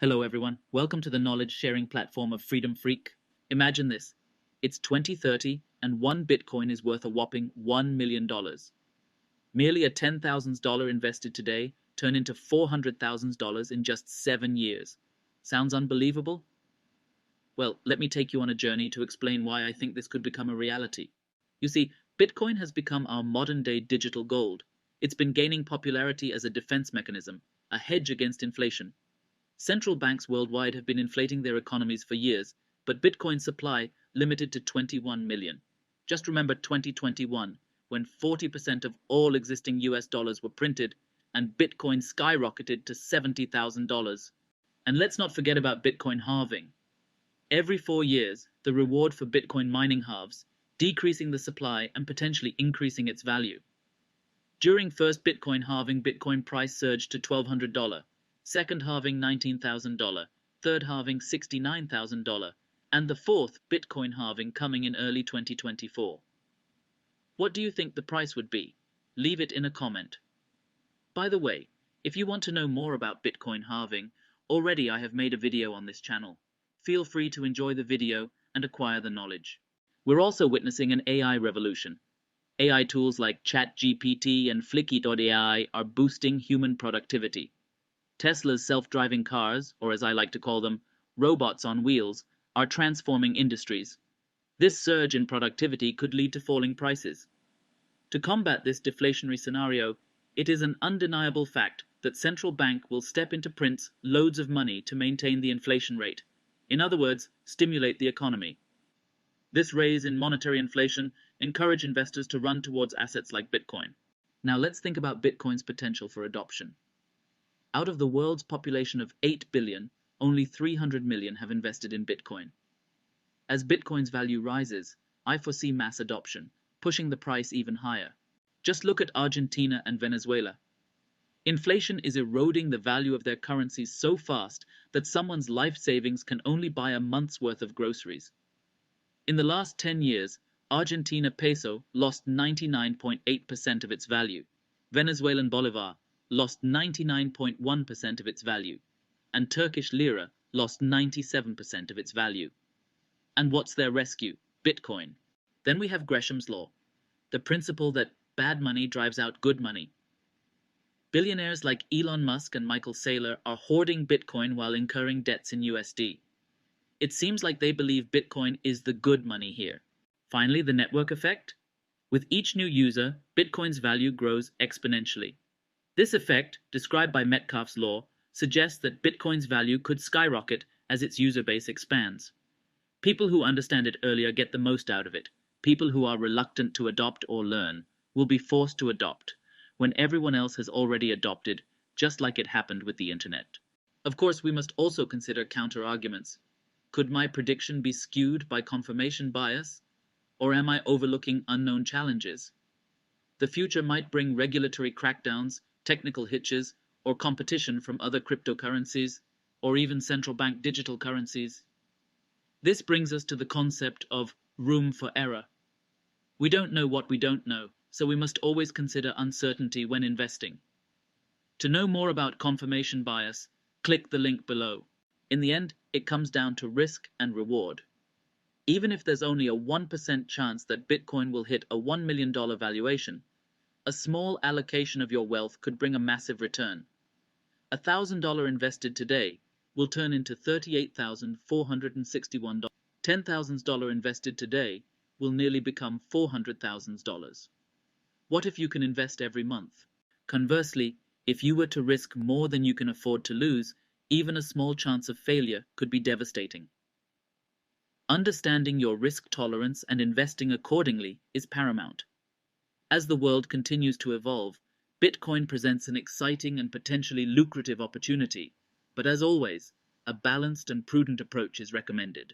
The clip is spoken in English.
Hello everyone, welcome to the knowledge sharing platform of Freedom Freak. Imagine this, it's 2030 and one Bitcoin is worth a whopping $1 million. Merely a $10,000 invested today turned into $400,000 in just 7 years. Sounds unbelievable? Well, let me take you on a journey to explain why I think this could become a reality. You see, Bitcoin has become our modern-day digital gold. It's been gaining popularity as a defense mechanism, a hedge against inflation. Central banks worldwide have been inflating their economies for years, but Bitcoin's supply limited to 21 million. Just remember 2021, when 40% of all existing US dollars were printed and Bitcoin skyrocketed to $70,000. And let's not forget about Bitcoin halving. Every 4 years, the reward for Bitcoin mining halves, decreasing the supply and potentially increasing its value. During first Bitcoin halving, Bitcoin price surged to $1,200. Second halving $19,000, third halving $69,000, and the fourth Bitcoin halving coming in early 2024. What do you think the price would be? Leave it in a comment. By the way, if you want to know more about Bitcoin halving, already I have made a video on this channel. Feel free to enjoy the video and acquire the knowledge. We're also witnessing an AI revolution. AI tools like ChatGPT and Flicky.ai are boosting human productivity. Tesla's self-driving cars, or as I like to call them, robots on wheels, are transforming industries. This surge in productivity could lead to falling prices. To combat this deflationary scenario, it is an undeniable fact that central bank will step into prints loads of money to maintain the inflation rate. In other words, stimulate the economy. This rise in monetary inflation encourages investors to run towards assets like Bitcoin. Now let's think about Bitcoin's potential for adoption. Out of the world's population of 8 billion, only 300 million have invested in Bitcoin. As Bitcoin's value rises, I foresee mass adoption, pushing the price even higher. Just look at Argentina and Venezuela. Inflation is eroding the value of their currencies so fast that someone's life savings can only buy a month's worth of groceries. In the last 10 years, Argentina peso lost 99.8% of its value. Venezuelan bolivar lost 99.1% of its value, and Turkish lira lost 97% of its value. And what's their rescue? Bitcoin. Then we have Gresham's law, the principle that bad money drives out good money. Billionaires like Elon Musk and Michael Saylor are hoarding Bitcoin while incurring debts in USD. It seems like they believe Bitcoin is the good money here. Finally, the network effect. With each new user, Bitcoin's value grows exponentially. This effect, described by Metcalfe's law, suggests that Bitcoin's value could skyrocket as its user base expands. People who understand it earlier get the most out of it. People who are reluctant to adopt or learn will be forced to adopt when everyone else has already adopted, just like it happened with the internet. Of course, we must also consider counter-arguments. Could my prediction be skewed by confirmation bias? Or am I overlooking unknown challenges? The future might bring regulatory crackdowns, technical hitches, or competition from other cryptocurrencies, or even central bank digital currencies. This brings us to the concept of room for error. We don't know what we don't know, so we must always consider uncertainty when investing. To know more about confirmation bias, click the link below. In the end, it comes down to risk and reward. Even if there's only a 1% chance that Bitcoin will hit a $1 million valuation, a small allocation of your wealth could bring a massive return. $1,000 invested today will turn into $38,461. $10,000 invested today will nearly become $400,000. What if you can invest every month? Conversely, if you were to risk more than you can afford to lose, even a small chance of failure could be devastating. Understanding your risk tolerance and investing accordingly is paramount. As the world continues to evolve, Bitcoin presents an exciting and potentially lucrative opportunity, but as always, a balanced and prudent approach is recommended.